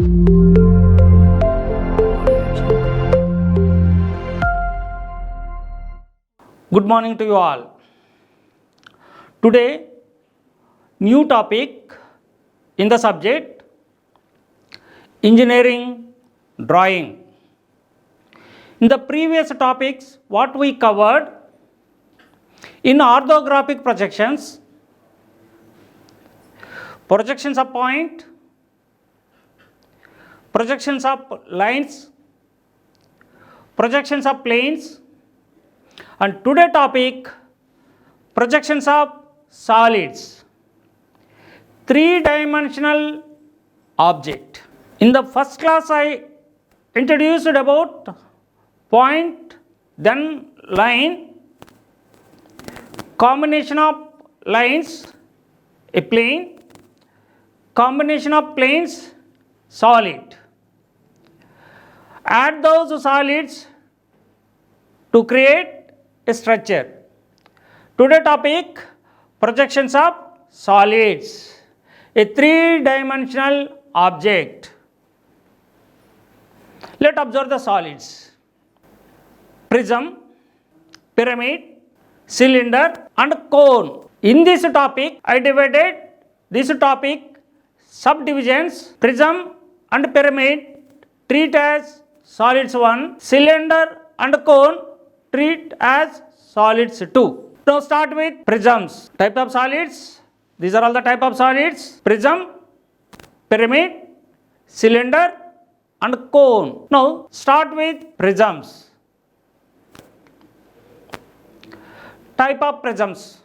Good morning to you all. Today, new topic in the subject engineering drawing. In the previous topics, what we covered in orthographic projections, projections of point, projections of lines, projections of planes, and today topic projections of solids, three-dimensional object. In the first class I introduced about point, then line, combination of lines, a plane, combination of planes, solid. Add those solids to create a structure. Today topic projections of solids, a three-dimensional object. Let us observe the solids: prism, pyramid, cylinder and cone. In this topic I divided this topic subdivisions. Prism and pyramid treat as solids 1, cylinder and cone treat as solids 2. Now start with prisms. Type of solids. These are all the type of solids: prism, pyramid, cylinder and cone. Now start with prisms. Type of prisms.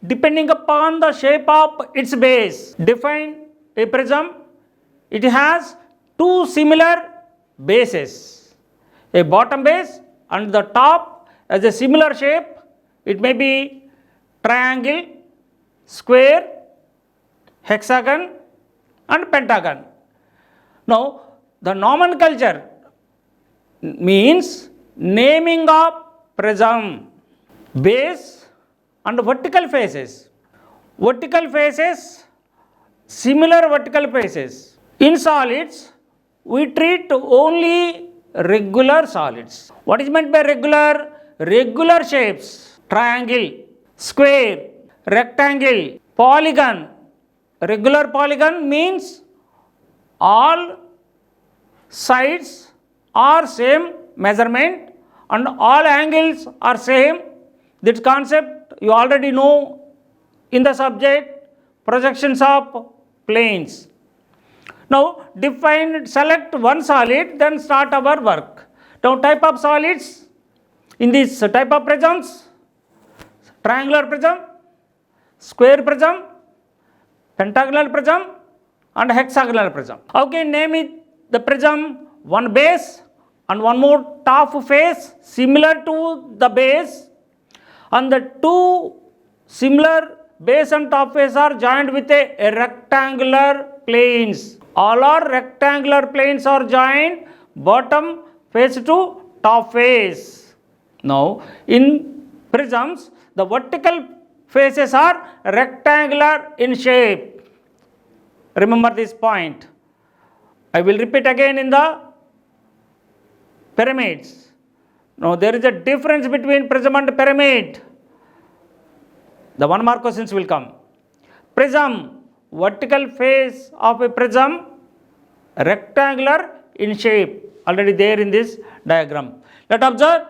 Depending upon the shape of its base, define a prism. It has two similar bases, a bottom base and the top as a similar shape. It may be triangle, square, hexagon and pentagon. Now the nomenclature means naming of prism: base and vertical faces. Vertical faces, similar vertical faces. In solids we treat only regular solids. What is meant by regular? Regular shapes: triangle, square, rectangle, polygon. Regular polygon means all sides are same measurement and all angles are same. This concept you already know in the subject projections of planes. Now select one solid, then start our work. Now type of solids in this type of prisms: triangular prism, square prism, pentagonal prism and hexagonal prism. Okay, name it the prism: one base and one more top face similar to the base, and the two similar base and top face are joined with a rectangular planes. All our rectangular planes are joined bottom face to top face. Now in prisms the vertical faces are rectangular in shape. Remember this point. I will repeat again in the pyramids. Now there is a difference between prism and pyramid. The one mark questions will come. Prism, vertical face of a prism, rectangular in shape, already there in this diagram. Let us observe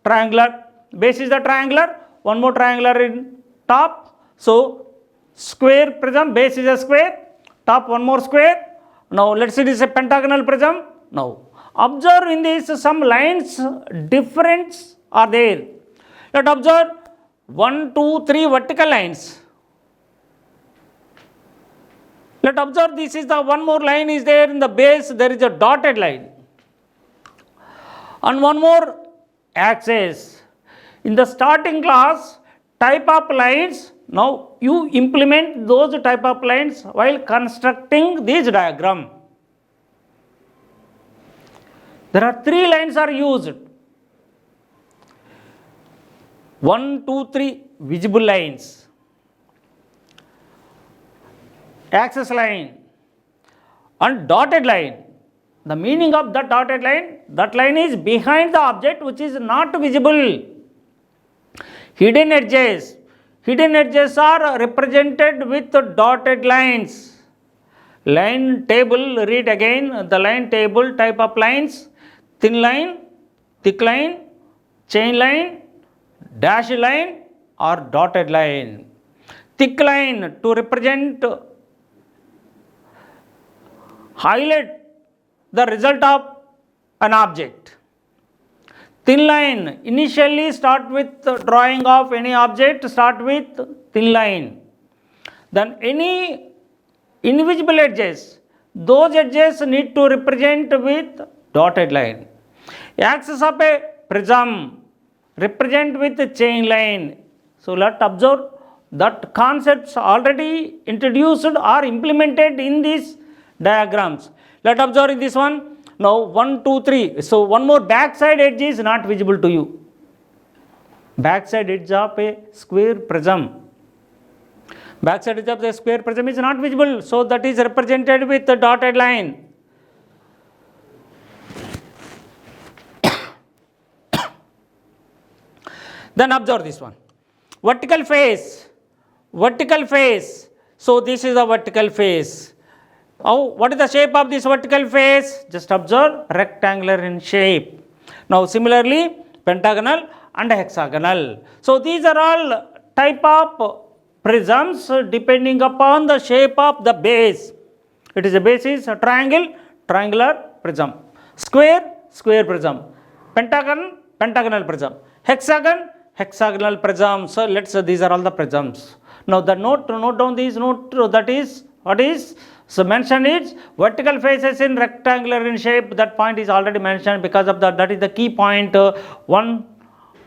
triangular. Base is the triangular, one more triangular in top. So square prism, base is a square, top one more square. Now let's see, this is a pentagonal prism. Now observe in this some lines difference are there. Let us observe 1, 2, 3 vertical lines. Let us observe this is the one more line is there in the base, there is a dotted line. And one more axis. In the starting class, type of lines, now you implement those type of lines while constructing this diagram. There are 3 lines are used. 1, 2, 3 visible lines, axis line, and dotted line. The meaning of that dotted line, that line is behind the object which is not visible. Hidden edges. Hidden edges are represented with dotted lines. Line table, read again the line table type of lines: thin line, thick line, chain line, dash line or dotted line. Thick line to represent, highlight the result of an object. Thin line, initially start with drawing of any object, start with thin line. Then any invisible edges, those edges need to represent with dotted line. Axis of a prism represent with chain line. So let's observe that concepts already introduced or implemented in these diagrams. Let's observe in this one. Now 1, 2, 3. So one more backside edge is not visible to you. Backside edge of a square prism. Backside edge of the square prism is not visible. So that is represented with the dotted line. Then observe this one. Vertical face. Vertical face. So this is a vertical face. Oh, what is the shape of this vertical face? Just observe, rectangular in shape. Now similarly, pentagonal and hexagonal. So these are all type of prisms depending upon the shape of the base. It is a base is a triangle, triangular prism. Square, square prism. Pentagon, pentagonal prism. Hexagon, hexagonal prism. So these are all the prisms. Now the note down these note, that is what is so mentioned is vertical faces in rectangular in shape. That point is already mentioned because of that is the key point. One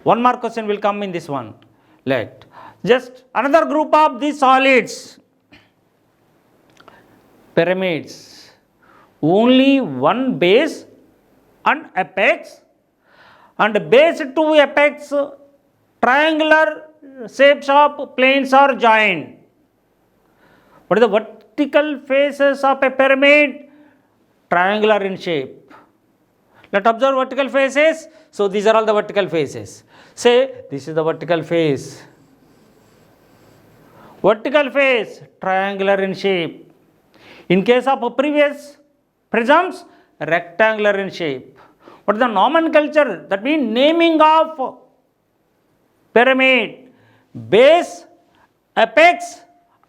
mark question will come in this one. Let just another group of these solids, pyramids, only one base and apex, and base to apex triangular shapes of planes are joined. What is the vertical faces of a pyramid? Triangular in shape. Let's observe vertical faces. So these are all the vertical faces. Say this is the vertical face. Vertical face, triangular in shape. In case of previous prisms, rectangular in shape. What is the nomenclature? That means naming of pyramid, base, apex,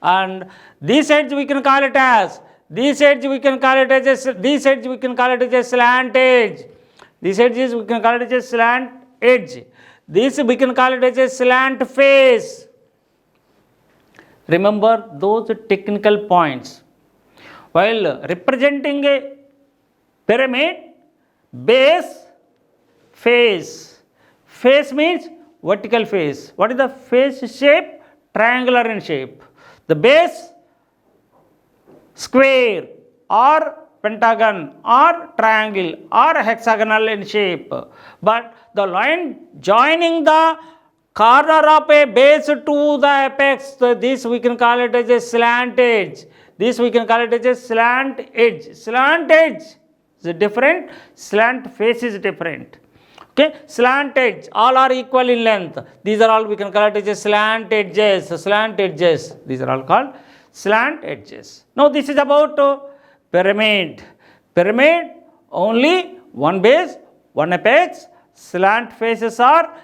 and this edge we can call it as, this edge we can call it as a, this edge we can call it as a slant edge. This edge is we can call it as a slant edge. This we can call it as a slant face. Remember those technical points. While representing a pyramid, base, face. Face means vertical face. What is the face shape? Triangular in shape. The base, square or pentagon or triangle or hexagonal in shape. But the line joining the corner of a base to the apex, this we can call it as a slant edge. This we can call it as a slant edge. Slant edge is different, slant face is different. Okay, slant edge, all are equal in length. These are all we can call it as a slant edges. Slant edges. These are all called slant edges. Now this is about pyramid. Pyramid, only one base, one apex. Slant faces are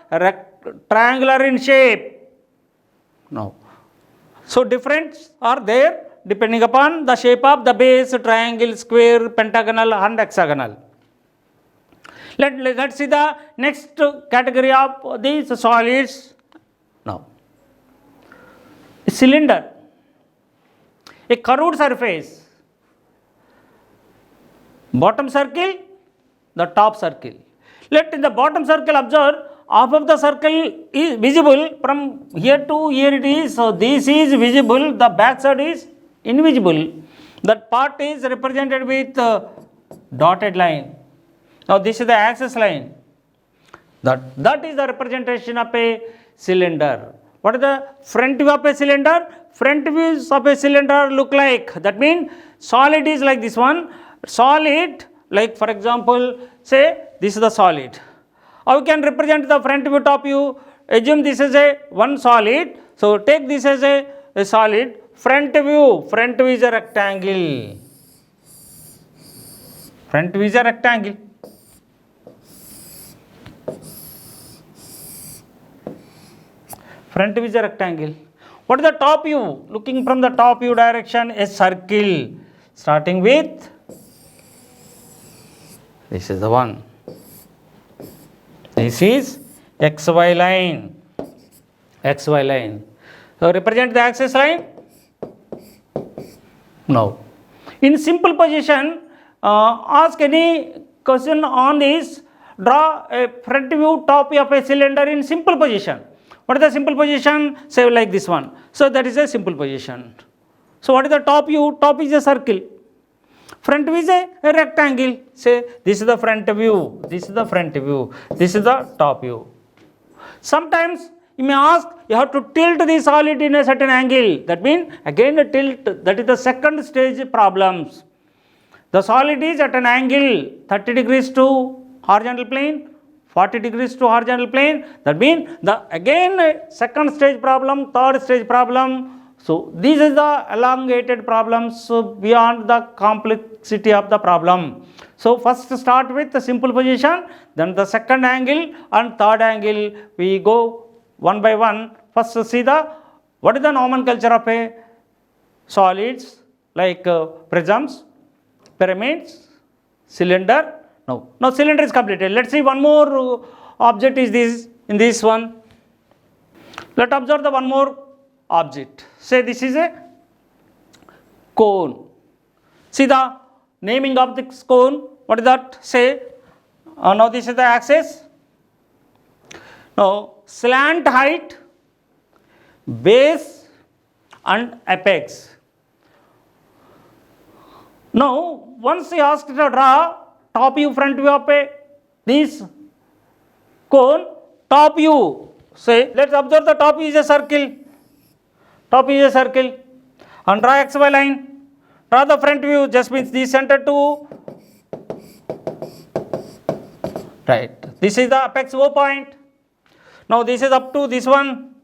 triangular in shape. Now, so difference are there depending upon the shape of the base, triangle, square, pentagonal and hexagonal. Let's see the next category of these solids. Now, a cylinder, a curved surface, bottom circle, the top circle. Let in the bottom circle observe, half of the circle is visible from here to here it is. So this is visible, the back side is invisible. That part is represented with dotted line. Now this is the axis line. That is the representation of a cylinder. what is the front view of a cylinder? Front views of a cylinder look like, that means solid is like this one, solid, like for example, say this is the solid. How you can represent the front view, top view? Assume this is a one solid, so take this as a solid. Front view is a rectangle. Front view is a rectangle. Front view is a rectangle. What is the top view? Looking from the top view direction, a circle. Starting with, this is the one. This is XY line. XY line. So represent the axis line. No. In simple position, ask any question on this. Draw a front view, top view of a cylinder in simple position. What is the simple position? Say like this one. So that is a simple position. So what is the top view? Top is a circle. Front view is a rectangle. Say this is the front view. This is the front view. This is the top view. Sometimes you may ask, you have to tilt the solid in a certain angle. That means again the tilt. That is the second stage problems. The solid is at an angle 30 degrees to horizontal plane, 40 degrees to horizontal plane. That means the again second stage problem, third stage problem. So this is the elongated problems beyond the complexity of the problem. So first start with the simple position, then the second angle and third angle. We go one by one. First see the what is the nomenclature of a solids like prisms, pyramids, cylinder. Now cylinder is completed. Let's see one more object is this in this one. Let observe the one more object. Say this is a cone. See the naming of this cone. What is that? Say now this is the axis. Now slant height, base and apex. Now once you asked to draw top view, front view of a this cone, top view. Say let's observe the top view is a circle. Top view is a circle. And draw XY line. Draw the front view, just means this center to right. This is the apex O point. Now this is up to this one,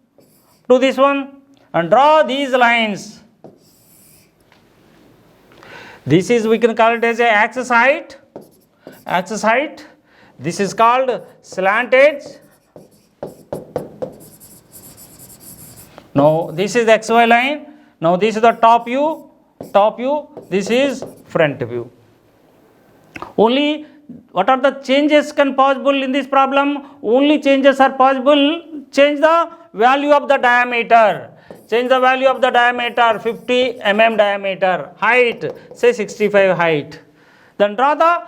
to this one, and draw these lines. This is, we can call it as a axis height. Axis height. This is called slant edge. Now this is the XY line. Now this is the top view. Top view. This is front view. Only what are the changes can possible in this problem? Only changes are possible. Change the value of the diameter. Change the value of the diameter, 50 mm diameter. Height, say 65 height. Then draw the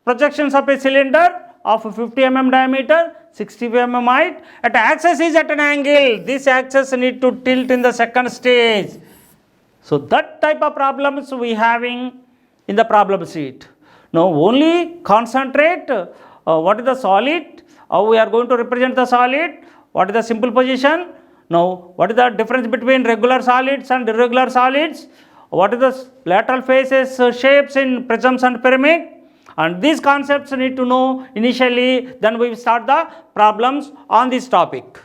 projections of a cylinder of 50 mm diameter, 65 mm height. At axis is at an angle. This axis need to tilt in the second stage. So that type of problems we having in the problem sheet. Now only concentrate what is the solid, how we are going to represent the solid, what is the simple position. Now what is the difference between regular solids and irregular solids, what is the lateral faces shapes in prisms and pyramid, and these concepts need to know initially, then we will start the problems on this topic.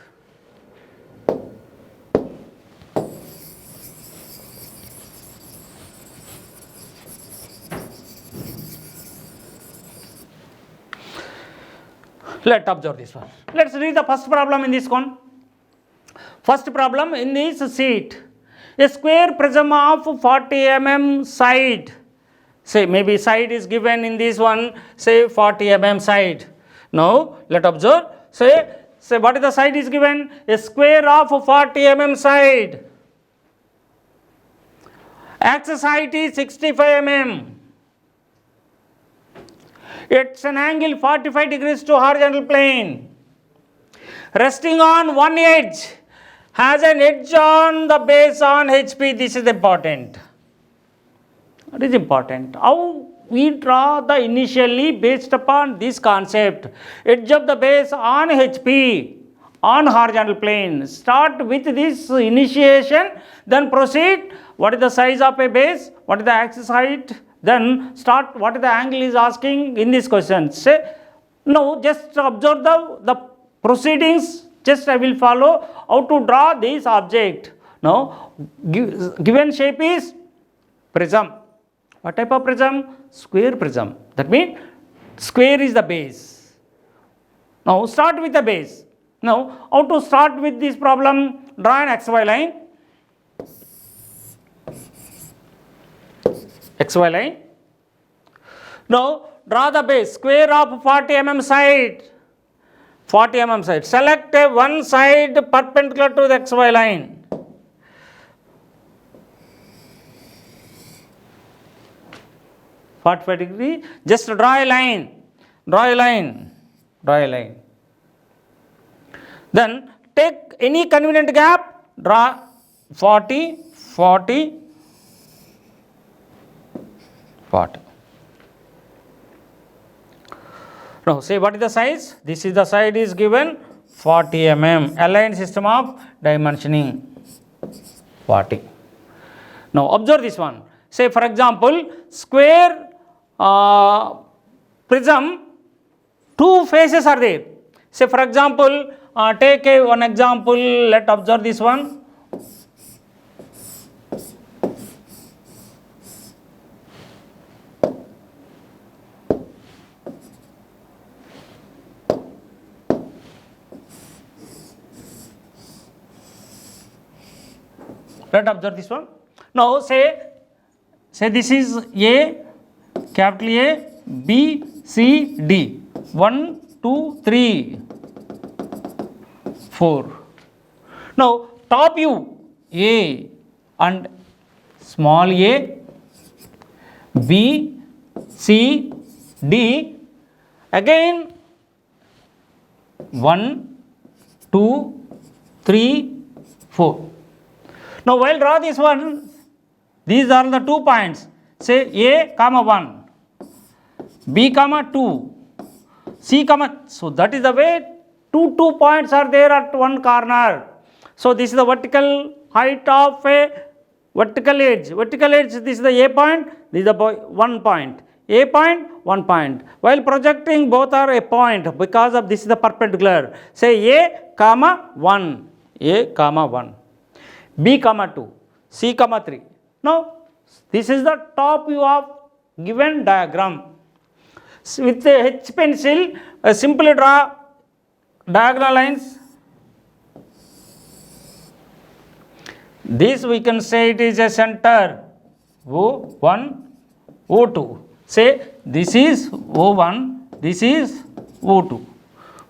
Let's observe this one. Let's read the first problem in this one. First problem in this sheet. A square prism of 40 mm side. Say maybe side is given in this one, say 40 mm side. Now let observe. Say what is the side is given? A square of 40 mm side. Axis height is 65 mm. It's an angle 45 degrees to horizontal plane. Resting on one edge, has an edge on the base on HP. This is important. It is important. How we draw the initially based upon this concept. Edge of the base on HP. on horizontal plane. Start with this initiation, then proceed. What is the size of a base? What is the axis height? Then start what is the angle is asking in this question. Say, no, just observe the proceedings. Just I will follow how to draw this object. Now, given shape is prism. What type of prism? Square prism. That means square is the base. Now, start with the base. Now, how to start with this problem? Draw an XY line. XY line. Now, draw the base. Square of 40 mm side. 40 mm side. Select a one side perpendicular to the XY line. .45 degree. Just draw a line. Draw a line. Draw a line. Then take any convenient gap. Draw 40, 40, 40. Now say what is the size? This is the side is given 40 mm. Align system of dimensioning 40. Now observe this one. Say for example, square prism, two faces are there. Say for example, take one example, let observe this one. Let observe this one. Now say this is A, capital A, B, C, D. 1, 2, 3, 4. Now top view A and small a, B, C, D. Again 1, 2, 3, 4. Now while draw this one, these are the 2 points. Say A, comma 1, B, comma 2, C, comma. So that is the way 2 points are there at one corner. So this is the vertical height of a vertical edge. Vertical edge, this is the A point, this is the 1 point. A point, 1 point. While projecting, both are a point because of this is the perpendicular. Say A, comma 1, A, comma 1. B, comma 2, C, comma 3. Now, this is the top view of given diagram. With the H pencil, simply draw diagonal lines. This we can say it is a center O1, O2. Say this is O1, this is O2.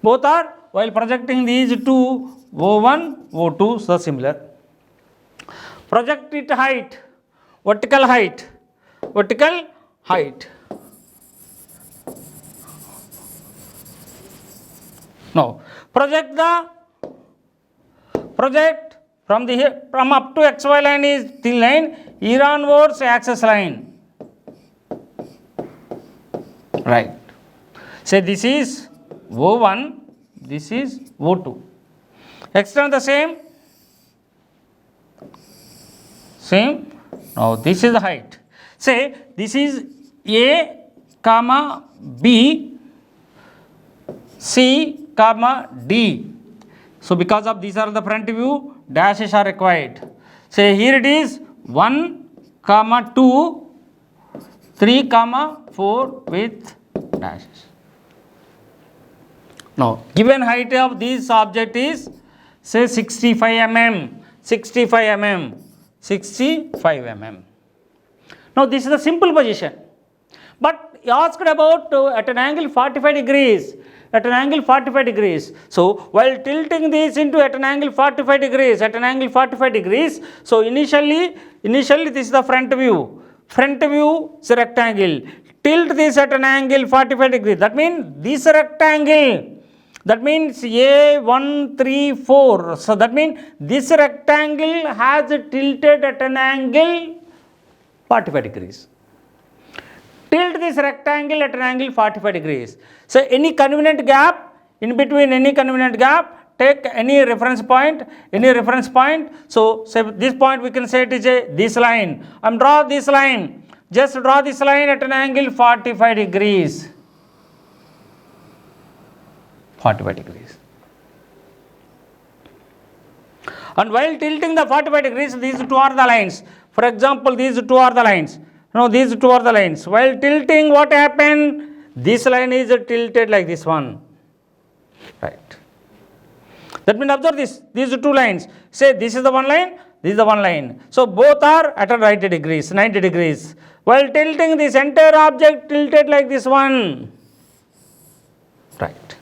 Both are, while projecting these two, O1, O2, so similar. Project it height, vertical height, vertical height. Now, project from up to XY line is the line, here onwards axis line. Right. Say this is O1, this is O2. Extend the same. Now this is the height. Say this is A, comma B, C, comma D. So because of these are the front view, dashes are required. Say here it is 1, comma 2, 3, comma 4 with dashes. Now given height of this object is say 65 mm, 65 mm. 65 mm. Now this is the simple position, but asked about at an angle 45 degrees, at an angle 45 degrees. So while tilting this into at an angle 45 degrees, at an angle 45 degrees, so initially this is the front view is a rectangle. Tilt this at an angle 45 degrees. That means this rectangle. That means A1, 3, 4. So that means this rectangle has tilted at an angle 45 degrees. Tilt this rectangle at an angle 45 degrees. So any convenient gap, in between any convenient gap, take any reference point. So say this point we can say it is this line. Draw this line. Just draw this line at an angle 45 degrees. 45 degrees. And while tilting the 45 degrees, these two are the lines. For example, these two are the lines. No, these two are the lines. While tilting, what happened? This line is tilted like this one. Right. That means observe this. These two lines. Say this is the one line, this is the one line. So both are at a 90 degrees, 90 degrees. While tilting, this entire object tilted like this one. Right.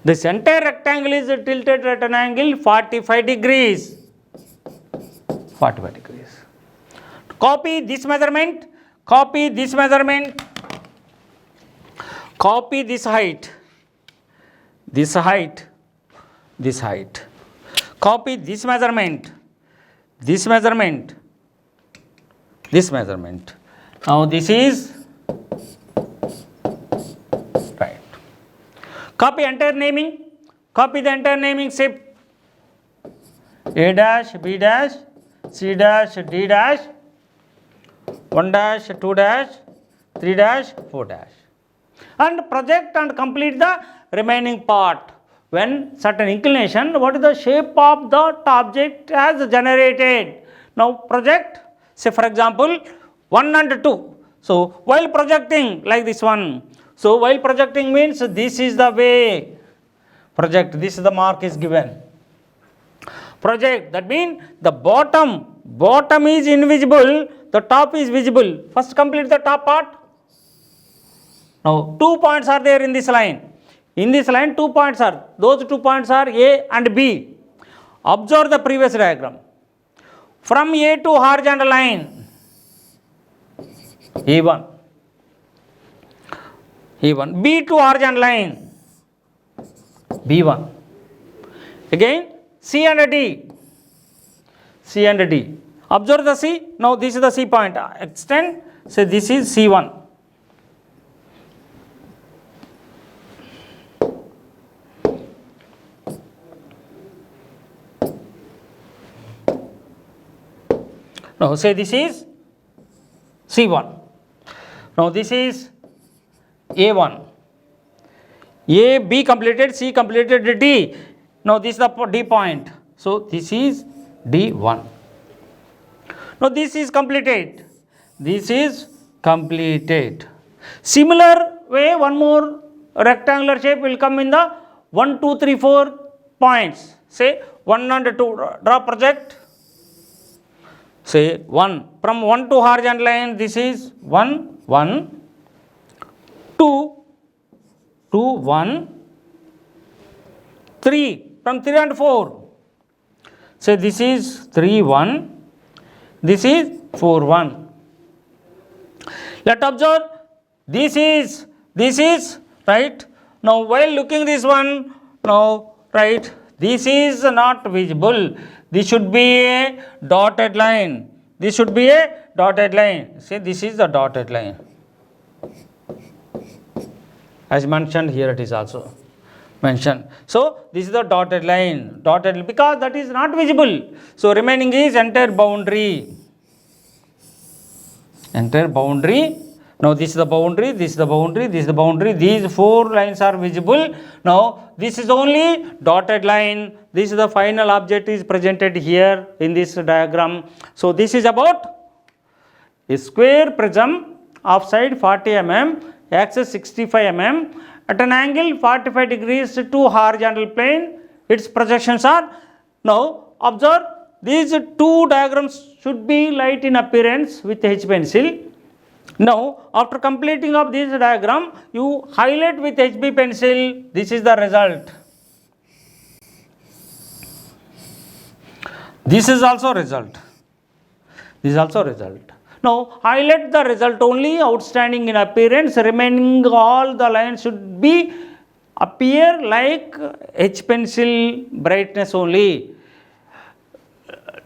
This entire rectangle is tilted at an angle 45 degrees. 45 degrees. Copy this measurement. Copy this measurement. Copy this height. This height. This height. Copy this measurement. This measurement. This measurement. Now this is right. Copy entire naming. Copy the entire naming. Say A dash, B dash, C dash, D dash, 1 dash, 2 dash, 3 dash, 4 dash. And project and complete the remaining part. When certain inclination, what is the shape of the object as generated? Now project, say for example 1 and 2. So while projecting like this one. So while projecting means this is the way. Project, this is the mark is given. Project, that means the bottom is invisible, the top is visible. First complete the top part. Now 2 points are there in this line. In this line 2 points are, those 2 points are A and B. Observe the previous diagram. From A to horizontal line, E1. E1. B to horizontal line, B1. Again C and D. C and D. Observe the C. Now this is the C point. Extend. Say this is C1. Now say this is C1. Now this is A1. A, B completed, C completed, D. Now this is the D point. So this is D1. Now this is completed. This is completed. Similar way, one more rectangular shape will come in the 1, 2, 3, 4 points. Say 1 and 2. Draw project. Say 1. From 1 to horizontal line, this is 1, 1, 2, 2, 1, 3. From 3 and 4. Say this is 3, 1. This is 4, 1. Let observe. This is right. Now while looking this one, now right, this is not visible. This should be a dotted line. This should be a dotted line. See, this is the dotted line. As mentioned here, it is also mentioned. So this is the dotted line. Dotted because that is not visible. So remaining is entire boundary. Entire boundary. Now this is the boundary, this is the boundary, this is the boundary. These 4 lines are visible. Now this is only dotted line. This is the final object is presented here in this diagram. So this is about a square prism of side 40 mm, axis 65 mm at an angle 45 degrees to horizontal plane. Its projections are. Now observe, these 2 diagrams should be light in appearance with H pencil. Now after completing of this diagram, you highlight with HB pencil. This is the result. This is also result. This is also result. Now highlight the result only outstanding in appearance. Remaining all the lines should be appear like H pencil brightness only.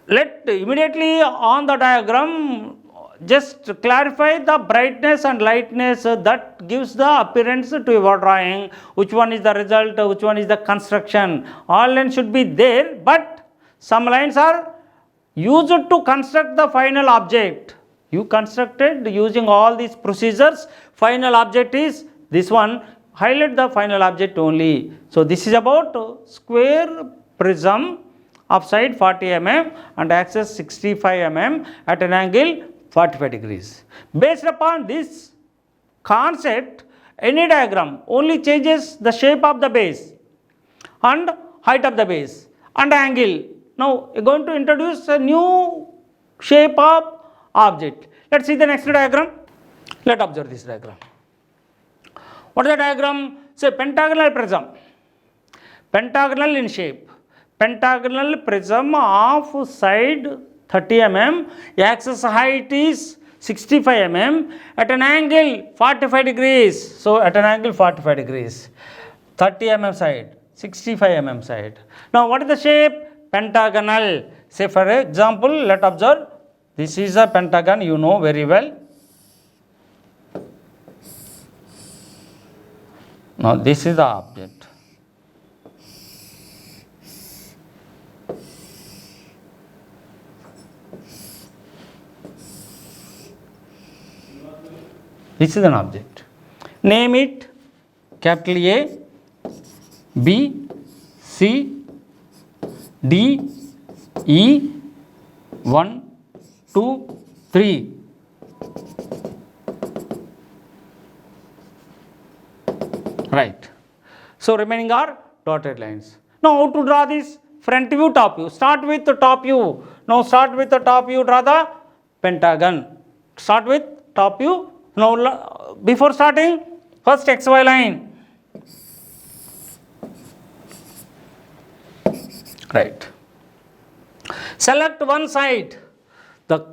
Let immediately on the diagram just clarify the brightness and lightness that gives the appearance to your drawing. Which one is the result, which one is the construction. All lines should be there, but some lines are used to construct the final object. You constructed using all these procedures. Final object is this one. Highlight the final object only. So this is about square prism of side 40 mm and axis 65 mm at an angle 45 degrees. Based upon this concept, any diagram only changes the shape of the base and height of the base and angle. Now we are going to introduce a new shape of object. Let's see the next diagram. Let's observe this diagram. What is the diagram? Say pentagonal prism. Pentagonal in shape. Pentagonal prism of side 30 mm, axis height is 65 mm at an angle 45 degrees. So at an angle 45 degrees. 30 mm side, 65 mm side. Now what is the shape? Pentagonal. Say for example, let observe. This is a pentagon, you know very well. Now this is the object. This is an object. Name it capital A, B, C, D, E, 1, 2, 3. Right. So remaining are dotted lines. Now how to draw this? Front view, top view. Start with the top view. Now start with the top view, draw the pentagon. Start with top view. Now before starting, first XY line. Right. Select one side. The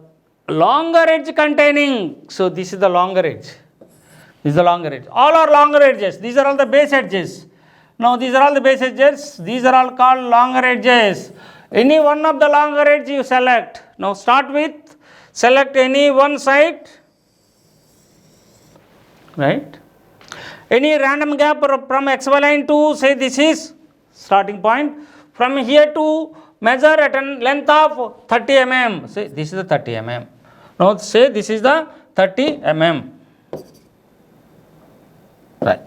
longer edge containing. So this is the longer edge. This is the longer edge. All are longer edges. These are all the base edges. Now these are all the base edges. These are all called longer edges. Any one of the longer edge you select. Now start with select any one side. Right. Any random gap from XY line to say this is starting point. From here to measure at a length of 30 mm. Say this is the 30 mm. Now say this is the 30 mm. Right.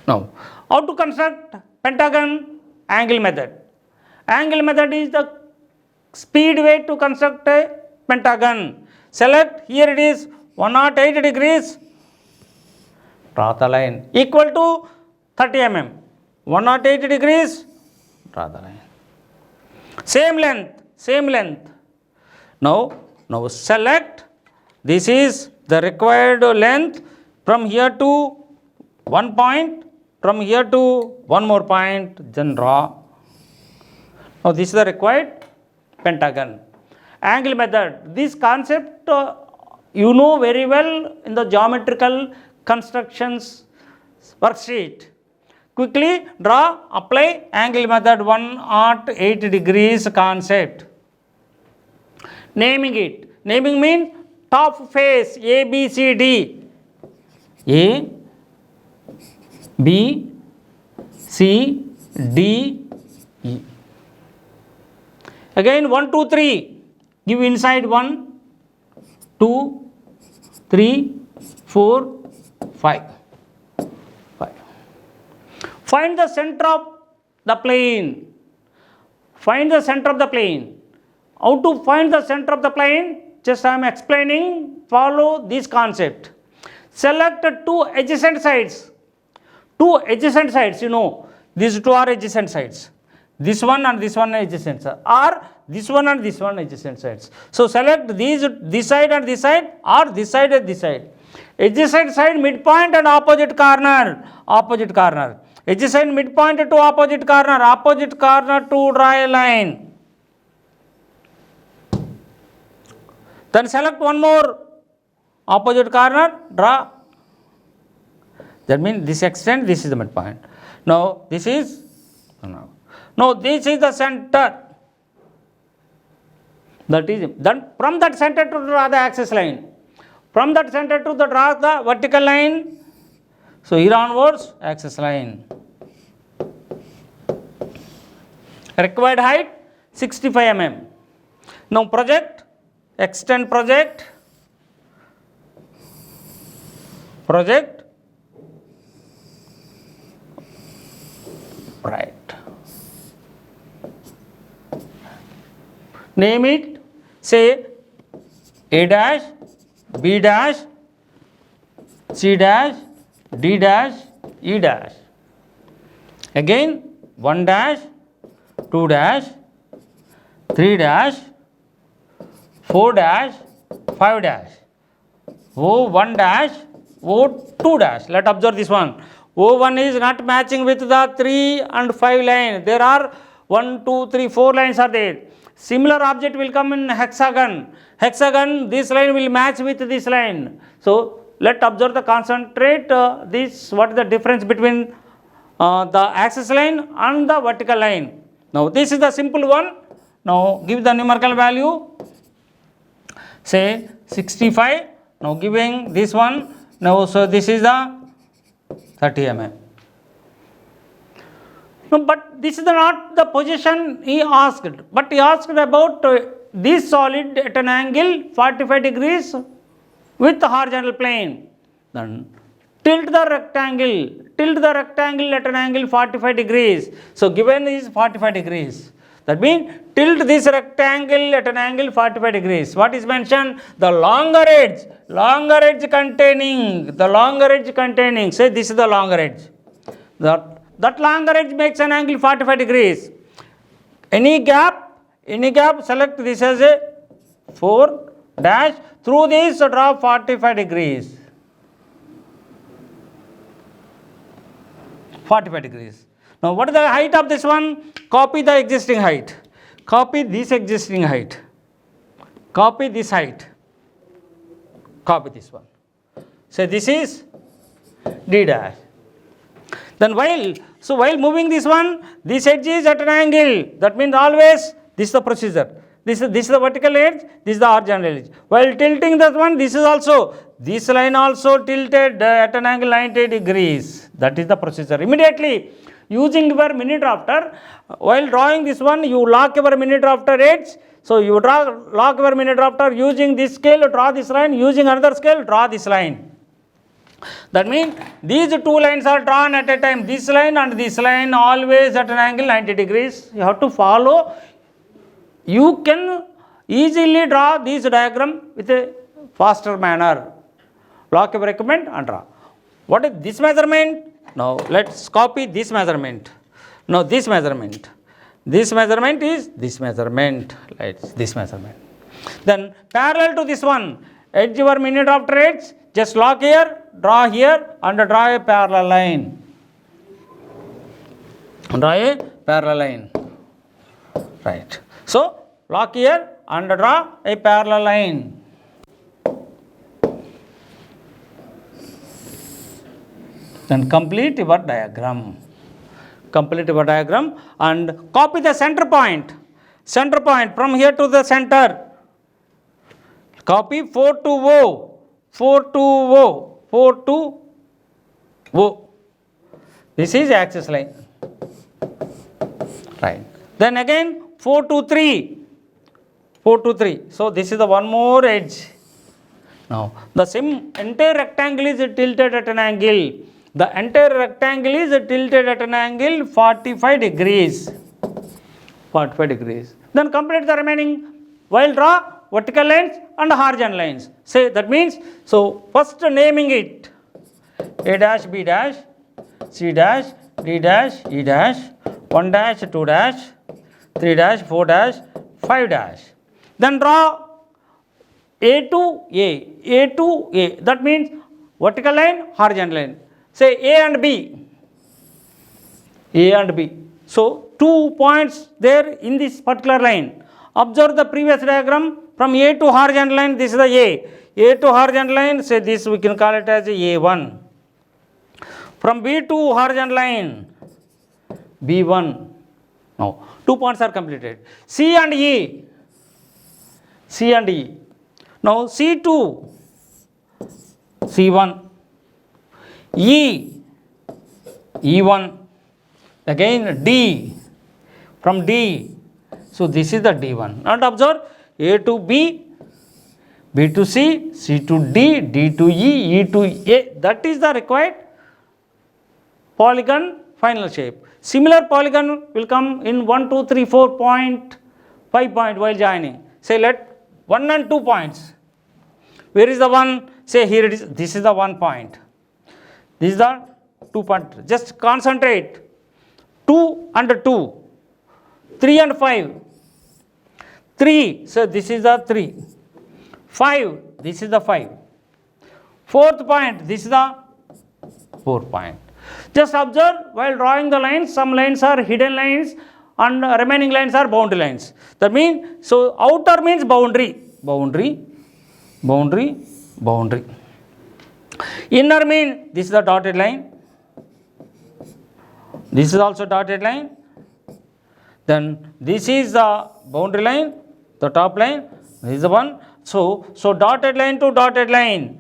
Now, how to construct pentagon? Angle method. Angle method is the speed way to construct a pentagon. Select, here it is 108 degrees. Draw the line equal to 30 mm. 108 degrees. Draw the line. Same length, same length. Now select. This is the required length from here to one point, from here to one more point, then draw. Now this is the required pentagon. Angle method. This concept you know very well in the geometrical constructions worksheet. Quickly draw, apply angle method 108 degrees concept. Naming it. Naming means top face A, B, C, D. A, B, C, D, E. Again 1, 2, 3. Give inside 1, 2, 3, 4, 5. Find the center of the plane. Find the center of the plane. How to find the center of the plane? Just I am explaining. Follow this concept. Select two adjacent sides. Two adjacent sides, you know. These two are adjacent sides. This one and this one adjacent sides. Or this one and this one adjacent sides. So select this side and this side, or this side and this side. Adjacent side, midpoint and opposite corner. Opposite corner. Adjacent midpoint to opposite corner. Opposite corner to draw a line. Then select one more opposite corner, draw. That means this extent, this is the midpoint. Now this is, no, this is the center. That is, then from that center to draw the axis line. From that center to draw the vertical line. So here onwards, axis line. Required height 65 mm. Now project, extend project, right. Name it, say A dash, B dash, C dash, D dash, E dash. Again 1 dash, 2 dash, 3 dash, 4 dash, 5 dash, O1 dash, O2 dash. Let observe this one. O1 is not matching with the 3 and 5 line. There are 1, 2, 3, 4 lines are there. Similar object will come in hexagon. Hexagon, this line will match with this line. So let observe the concentrate this, what is the difference between the axis line and the vertical line. Now this is the simple one. Now give the numerical value, say 65. Now giving this one. Now so this is the 30 mm. No, but this is not the position he asked, but he asked about this solid at an angle 45 degrees with the horizontal plane. Then tilt the rectangle at an angle 45 degrees. So given is 45 degrees. That means tilt this rectangle at an angle 45 degrees. What is mentioned? The longer edge containing, say this is the longer edge. That longer edge makes an angle 45 degrees. Any gap, select this as a 4 dash. Through this draw 45 degrees. 45 degrees. Now what is the height of this one? Copy the existing height. Copy this existing height. Copy this height. Copy this one. Say this is D dash. Then while moving this one, this edge is at an angle. That means always this is the procedure. This is the vertical edge, this is the horizontal edge. While tilting that one, this line also tilted at an angle 90 degrees. That is the procedure. Immediately, using your mini drafter, while drawing this one, you lock your mini drafter edge. So you lock your mini drafter using this scale, draw this line, using another scale, draw this line. That means these two lines are drawn at a time. This line and this line always at an angle 90 degrees. You have to follow. You can easily draw this diagram with a faster manner. Lock your equipment and draw. What is this measurement? Now let's copy this measurement. Now this measurement. This measurement is this measurement. Let's this measurement. Then parallel to this one, edge your mini drafter edge. Just lock here, draw here, and draw a parallel line. Draw a parallel line. Right. So lock here and draw a parallel line. Then complete your diagram. Complete your diagram and copy the center point. Center point from here to the center. Copy 4 to O. 4 to O. 4 to O. This is axis line. Right. Then again 4 to 3. 4 to 3. So this is the one more edge. Now the same entire rectangle is tilted at an angle. The entire rectangle is tilted at an angle 45 degrees. 45 degrees. Then complete the remaining while draw vertical lines and horizontal lines. Say that means, so first naming it. A dash, B dash, C dash, D dash, E dash, 1 dash, 2 dash, 3 dash, 4 dash, 5 dash. Then draw A to A, A to A. That means vertical line, horizontal line. Say A and B. A and B. So 2 points there in this particular line. Observe the previous diagram. From A to horizontal line, this is the A. A to horizontal line, say this we can call it as A1. From B to horizontal line, B1. Now 2 points are completed. C and E. C and E. Now C2, C1, E, E1, again D, from D, so this is the D1. Now observe A to B, B to C, C to D, D to E, E to A, that is the required polygon final shape. Similar polygon will come in 1, 2, 3, 4 point, 5 point while joining. Say let 1 and 2 points. Where is the one? Say here it is, this is the 1 point. This is the 2 point. Just concentrate. 2 and 2. 3 and 5. 3, so this is the 3. 5, this is the 5. Fourth point, this is the 4 point. Just observe while drawing the lines, some lines are hidden lines and remaining lines are boundary lines. That means, so outer means boundary, boundary, boundary, boundary. Inner means this is the dotted line. This is also dotted line. Then this is the boundary line, the top line, this is the one. So dotted line to dotted line,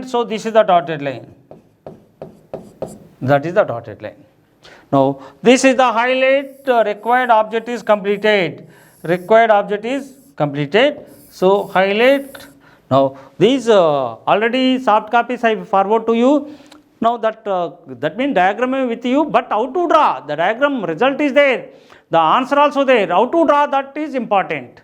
so this is the dotted line. That is the dotted line. Now this is the highlight, required object is completed. Required object is completed. So highlight. Now these already soft copies I forward to you. Now that means diagram with you, but how to draw? The diagram result is there. The answer also there. How to draw, that is important.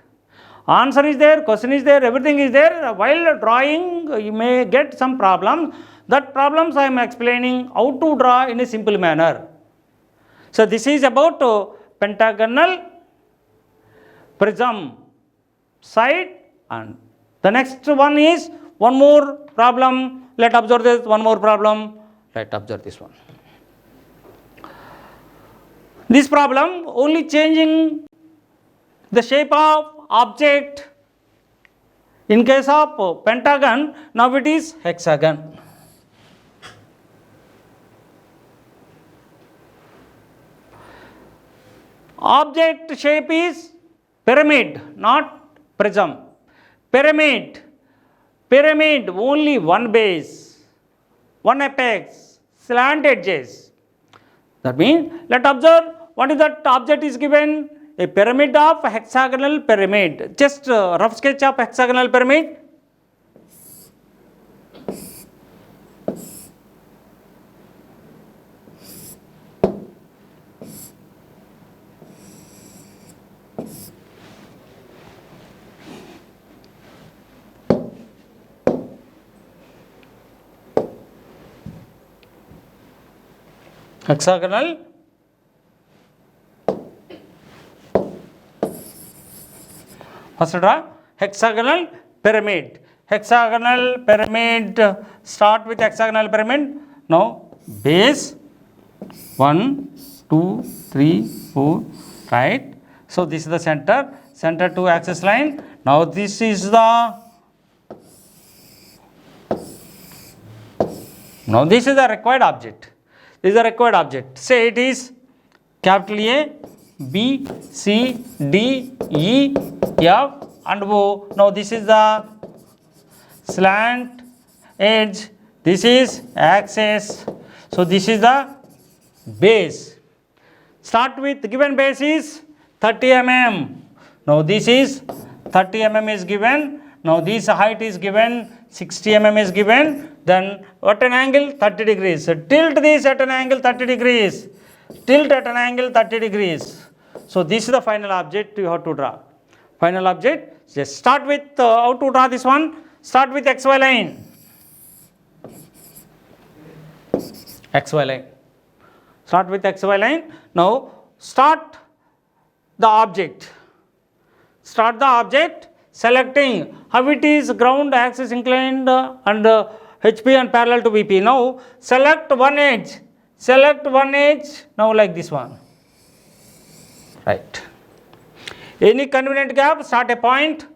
Answer is there, question is there, everything is there. While drawing, you may get some problems. That problems I am explaining how to draw in a simple manner. So this is about pentagonal prism side, and the next one is one more problem. Let observe this one more problem. Let observe this one. This problem only changing the shape of object. In case of pentagon, now it is hexagon. Object shape is pyramid, not prism. Pyramid, pyramid only one base, one apex, slant edges. That means, let observe what is that object is given. A pyramid of hexagonal pyramid. Just rough sketch of hexagonal pyramid. Hexagonal first draw hexagonal pyramid. Hexagonal pyramid, start with hexagonal pyramid. Now base 1, 2, 3, 4, right. So this is the center, center to axis line. Now this is the, now this is the required object. This is the required object. Say it is capital A, B, C, D, E, F and O. Now this is the slant edge, this is axis. So this is the base. Start with given base is 30 mm. Now this is 30 mm is given. Now this height is given, 60 mm is given. Then at an angle 30 degrees. So tilt this at an angle 30 degrees. Tilt at an angle 30 degrees. So this is the final object you have to draw. Final object, just start with how to draw this one. Start with XY line. XY line. Start with XY line. Now start the object. Start the object selecting how it is ground axis inclined and HP and parallel to VP. Now select one edge. Select one edge. Now like this one. Right. Any convenient gap, start a point.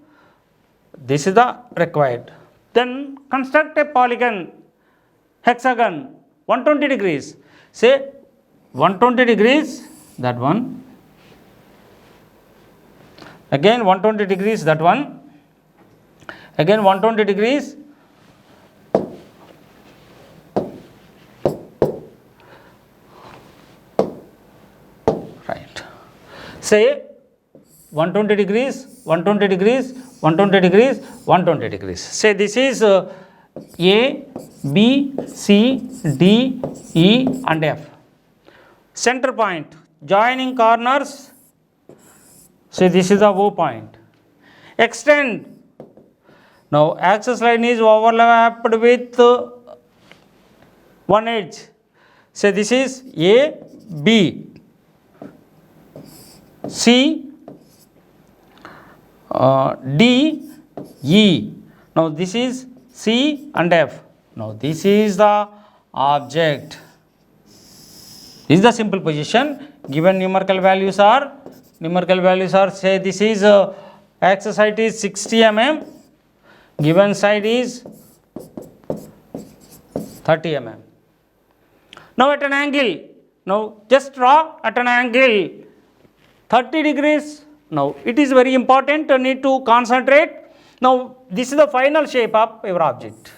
This is the required. Then construct a polygon, hexagon, 120 degrees. Say 120 degrees, that one. Again 120 degrees, that one. Again 120 degrees. Right. Say 120 degrees, 120 degrees, 120 degrees, 120 degrees. Say this is A, B, C, D, E and F. Center point, joining corners. Say this is the O point. Extend. Now axis line is overlapped with one edge. Say this is A, B, C, D, E. Now this is C and F. Now this is the object. This is the simple position. Given numerical values are say this is axis height is 60 mm. Given side is 30 mm. Now at an angle. Now just draw at an angle 30 degrees. Now it is very important, need to concentrate. Now this is the final shape of your object.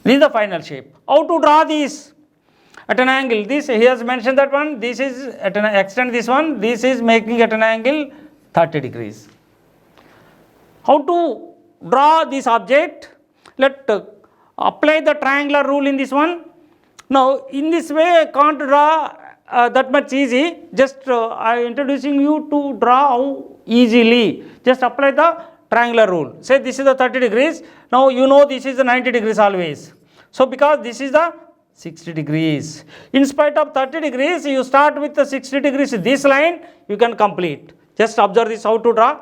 This is the final shape. How to draw this? At an angle, this he has mentioned that one, this is at an extend this one, this is making at an angle 30 degrees. How to draw this object? Let apply the triangular rule in this one. Now in this way I can't draw that much easy. Just I am introducing you to draw how easily. Just apply the triangular rule. Say this is the 30 degrees. Now you know this is the 90 degrees always. So because this is the 60 degrees. In spite of 30 degrees, you start with the 60 degrees. This line you can complete. Just observe this how to draw.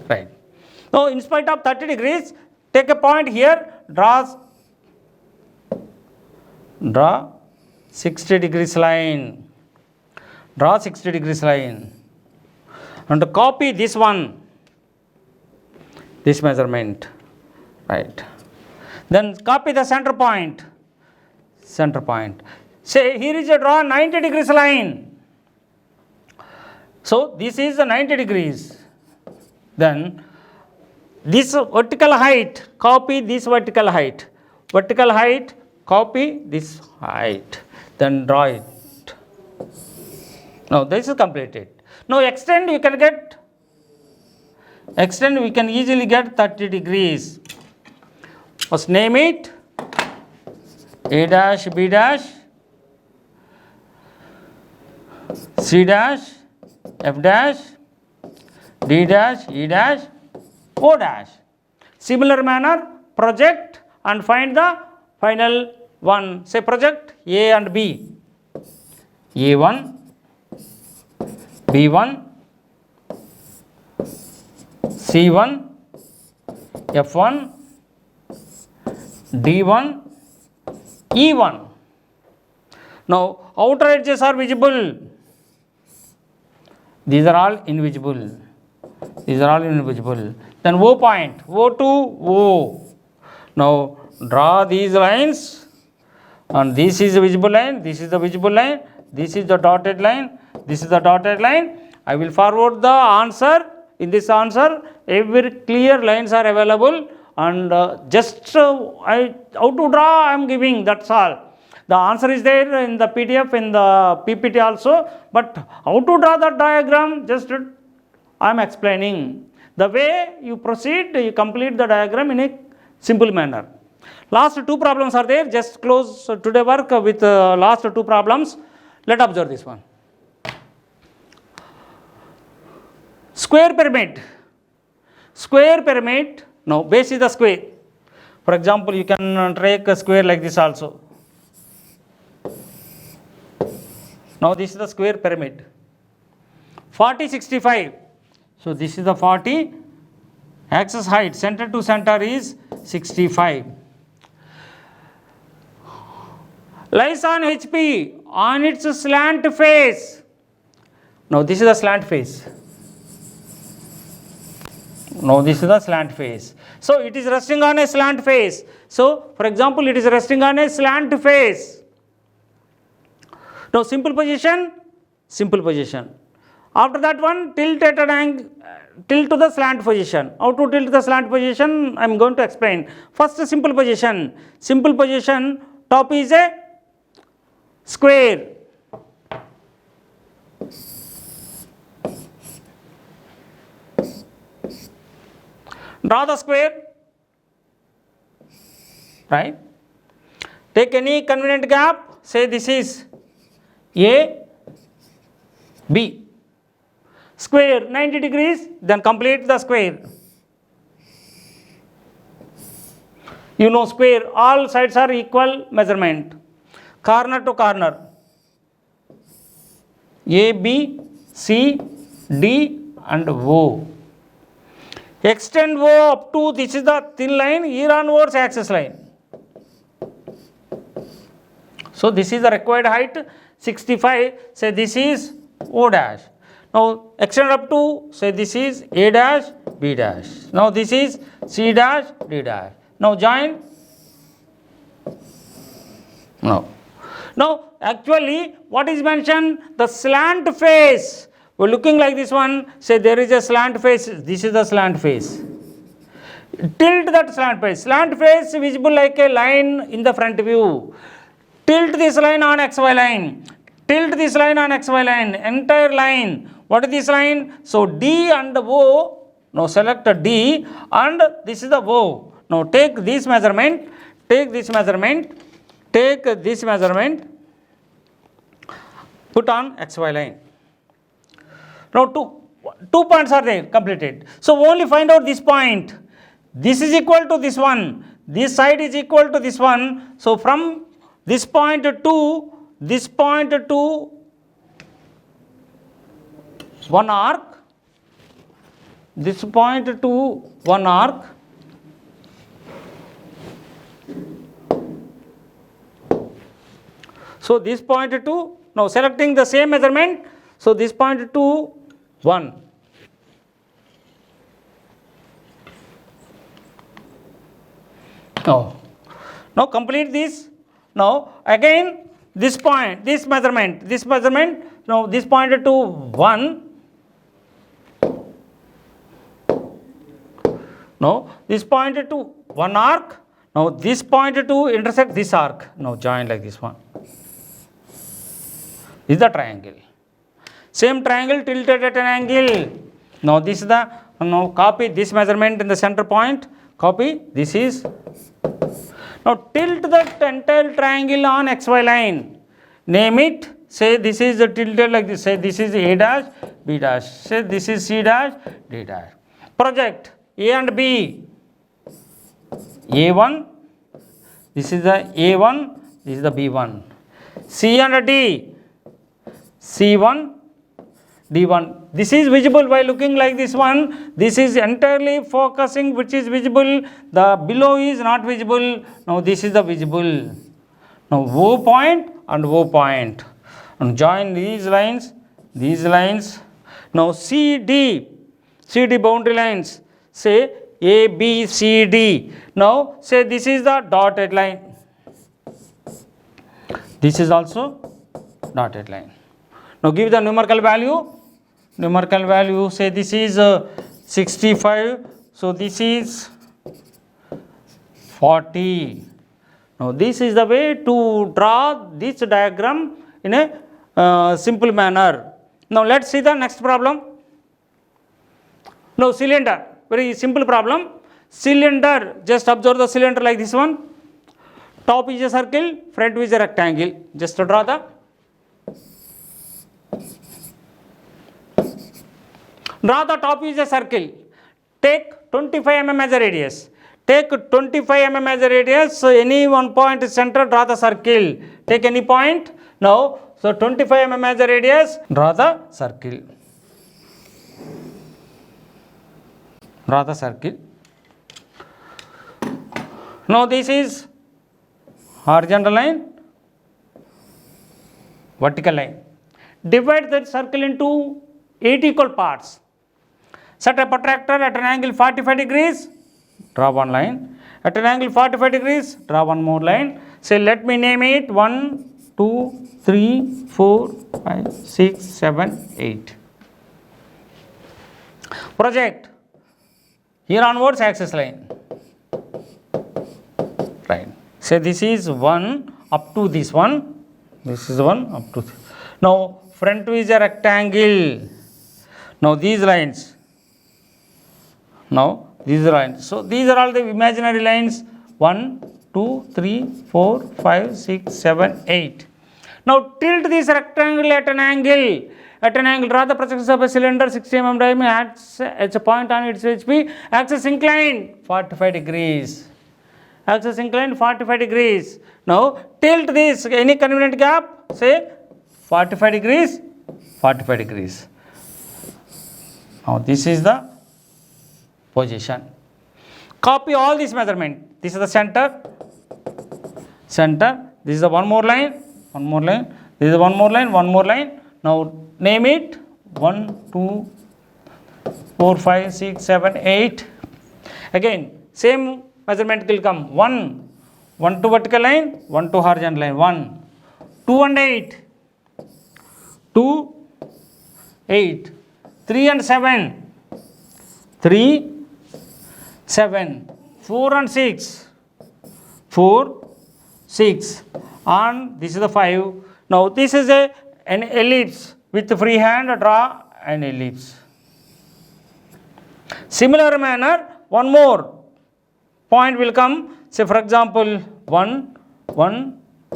Right. Now in spite of 30 degrees, take a point here, draw 60 degrees line. Draw 60 degrees line. And to copy this one, this measurement, right. Then copy the center point. Say here is a draw 90 degrees line. So this is the 90 degrees. Then this vertical height, copy this vertical height. Copy this height. Then draw it. Now this is completed. Now extend, we can easily get 30 degrees. First name it A dash, B dash, C dash, F dash, D dash, E dash, O dash. Similar manner, project and find the final one. Say project A and B. A1, B1, C1, F1, D1, E1. Now outer edges are visible. These are all invisible. Then O point, O to O. Now draw these lines, and this is the visible line, this is the visible line, this is the dotted line, this is the dotted line. I will forward the answer. In this answer, every clear lines are available, and just how to draw I am giving, that's all. The answer is there in the PDF, in the PPT also, but how to draw the diagram, just I am explaining. The way you proceed, you complete the diagram in a simple manner. Last two problems are there. Just close today work with last two problems. Let us observe this one. Square pyramid. Now base is the square. For example, you can take a square like this also. Now this is the square pyramid. 40, 65. So this is the 40. Axis height, center to center is 65. Lies on HP on its slant face. Now this is the slant face. So it is resting on a slant face. So for example, it is resting on a slant face. Now simple position, simple position. After that one, tilt at an angle, tilt to the slant position. How to tilt the slant position? I am going to explain. First simple position. Simple position, top is a square. Draw the square, right? Take any convenient gap, say this is A, B. Square 90 degrees, then complete the square. You know square, all sides are equal measurement. Corner to corner. A, B, C, D and O. Extend O up to, this is the thin line, here onwards axis line. So this is the required height 65, say this is O dash. Now extend up to, say this is A dash, B dash. Now this is C dash, D dash. Now join. No. Now actually what is mentioned? The slant face. We are looking like this one, say there is a slant face, this is the slant face. Tilt that slant face. Slant face visible like a line in the front view. Tilt this line on XY line. Tilt this line on XY line. Entire line. What is this line? So D and O. Now select D and this is the O. Now take this measurement. Take this measurement. Take this measurement. Put on XY line. Now two points are there completed. So only find out this point. This is equal to this one. This side is equal to this one. So from this point to this point to one arc. This point to one arc. So this point to, now selecting the same measurement. So this point to 1. Now complete this. Now again this point, this measurement, now this point to 1. Now this point to one arc. Now this point to intersect this arc. Now join like this one. This is the triangle. Same triangle tilted at an angle. Now this is the, now copy this measurement in the center point. Copy, this is. Now tilt that entire triangle on XY line. Name it. Say this is tilted like this. Say this is A dash, B dash. Say this is C dash, D dash. Project A and B. A1. This is the A1. This is the B1. C and D. C1. D1. This is visible by looking like this one. This is entirely focusing which is visible. The below is not visible. Now this is the visible. Now O point and O point. And join these lines. These lines. Now CD. CD boundary lines. Say A, B, C, D. Now say this is the dotted line. This is also dotted line. Now give the numerical value. Numerical value, say this is 65. So this is 40. Now this is the way to draw this diagram in a simple manner. Now let's see the next problem. Now cylinder, very simple problem. Cylinder, just observe the cylinder like this one. Top is a circle, front is a rectangle. Just to draw the. Draw the top is a circle. Take 25 mm as a radius. Take 25 mm as a radius. So any one point is center, draw the circle. Take any point. Now, so 25 mm as a radius, draw the circle. Draw the circle. Now this is horizontal line, vertical line. Divide the circle into 8 equal parts. Set a protractor at an angle 45 degrees, draw one line. At an angle 45 degrees, draw one more line. Say let me name it 1, 2, 3, 4, 5, 6, 7, 8. Project. Here onwards axis line. Right. Say this is 1 up to this one. This is 1 up to this. Now front view is a rectangle. Now these lines. Now these lines. So these are all the imaginary lines. 1, 2, 3, 4, 5, 6, 7, 8. Now tilt this rectangle at an angle. At an angle, draw the projections of a cylinder 60 mm diameter at a point on its HP. Axis inclined 45 degrees. Axis inclined 45 degrees. Now tilt this any convenient gap, say 45 degrees, 45 degrees. Now this is the position. Copy all this measurement. This is the center. Center. This is the one more line. One more line. This is one more line. One more line. Now name it 1, 2, 4, 5, 6, 7, 8. Again, same measurement will come 1 to vertical line, 1 to horizontal line. 1, 2 and 8, 2, 8, 3 and 7, 3, 7, 4 and 6, 4, 6, and this is the 5. Now this is an ellipse. With free hand draw an ellipse. Similar manner, one more point will come. Say for example 1,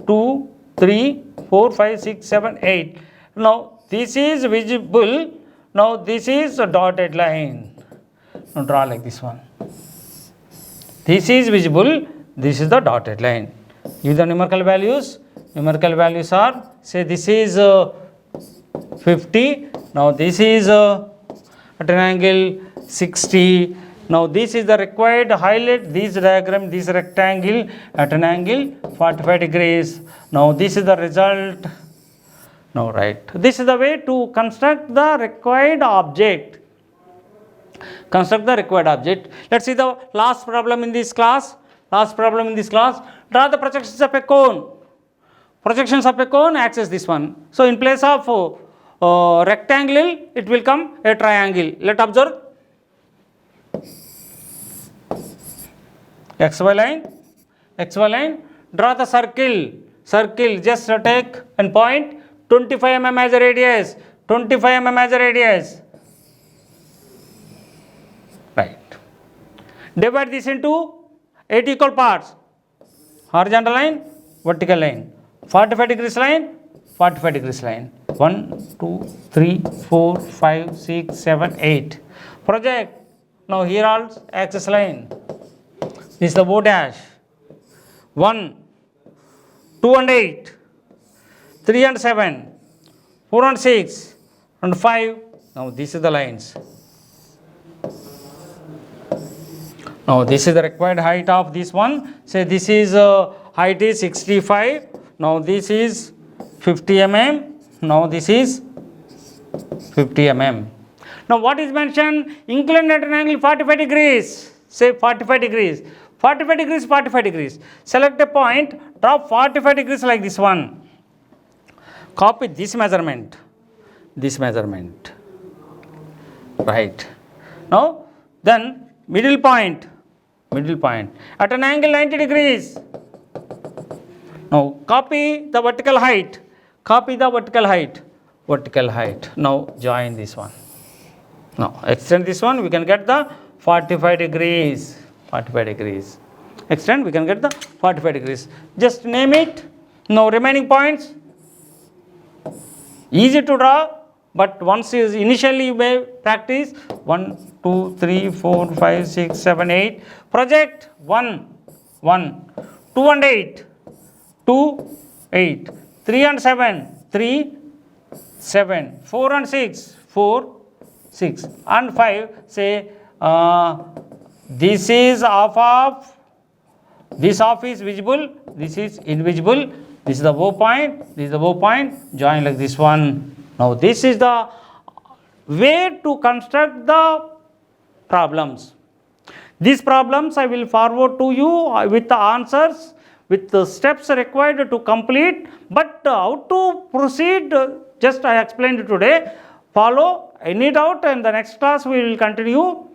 2, 3, 4, 5, 6, 7, 8. Now this is visible. Now this is a dotted line. Now draw like this one. This is visible. This is the dotted line. Give the numerical values. Numerical values are, say this is 50. Now this is at an angle 60. Now this is the required highlight this diagram, this rectangle at an angle 45 degrees. Now this is the result. Now right. This is the way to construct the required object. Construct the required object. Let's see the last problem in this class. Last problem in this class. Draw the projections of a cone. Projections of a cone, axis this one. So in place of rectangle, it will come a triangle. Let observe. XY line, draw the circle, just take and point 25 mm as a radius, 25 mm as a radius. Right. Divide this into 8 equal parts. Horizontal line, vertical line, 45 degrees line, 45 degrees line. 1, 2, 3, 4, 5, 6, 7, 8. Project. Now here also axis line. This is the O dash. 1, 2 and 8, 3 and 7, 4 and 6, and 5. Now this is the lines. Now this is the required height of this one. Say this is height is 65. Now this is 50 mm. Now this is 50 mm. Now what is mentioned? Inclined at an angle 45 degrees. Say 45 degrees. 45 degrees, 45 degrees. Select a point, drop 45 degrees like this one. Copy this measurement. Right. Now, then middle point. At an angle 90 degrees. Now, copy the vertical height. Vertical height. Now, join this one. Now, extend this one, we can get the 45 degrees. Extend, we can get the 45 degrees. Just name it. Now remaining points. Easy to draw, but once is initially you may practice. 1, 2, 3, 4, 5, 6, 7, 8. Project 1, 2 and 8, 2, 8, 3 and 7, 3, 7, 4 and 6, 4, 6, and 5. Say this is half. This half is visible. This is invisible. This is the bow point. Join like this one. Now this is the way to construct the problems. These problems I will forward to you with the answers with the steps required to complete, but how to proceed, just I explained today. Follow. Any doubt, in the next class we will continue.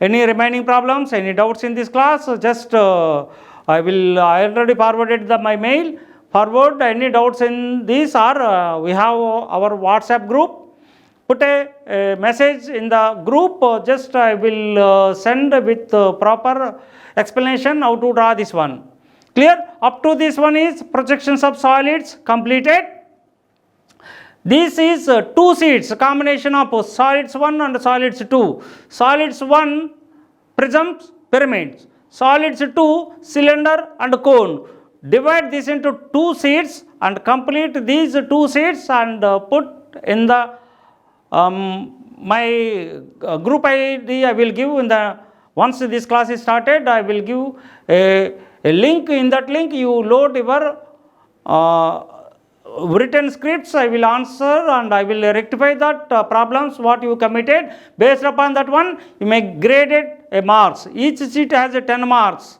Any remaining problems, any doubts in this class, just I already forwarded my mail. Forward any doubts in this, or we have our WhatsApp group. Put a message in the group, just I will send with proper explanation how to draw this one. Clear? Up to this one is projections of solids completed. This is two sheets, combination of solids 1 and solids 2. Solids 1 prisms, pyramids. Solids 2 cylinder and cone. Divide this into two sheets and complete these two sheets and put in the my group ID I will give in the, once this class is started, I will give a link. In that link you load your written scripts. I will answer and I will rectify that problems what you committed. Based upon that one, you may grade it a marks. Each sheet has a 10 marks.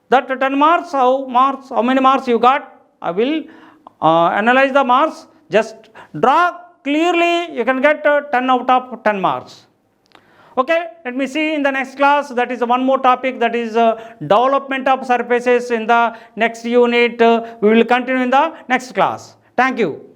That 10 marks, how many marks you got? I will analyze the marks. Just draw clearly, you can get 10 out of 10 marks. Okay, let me see in the next class. That is one more topic, that is development of surfaces in the next unit. We will continue in the next class. Thank you.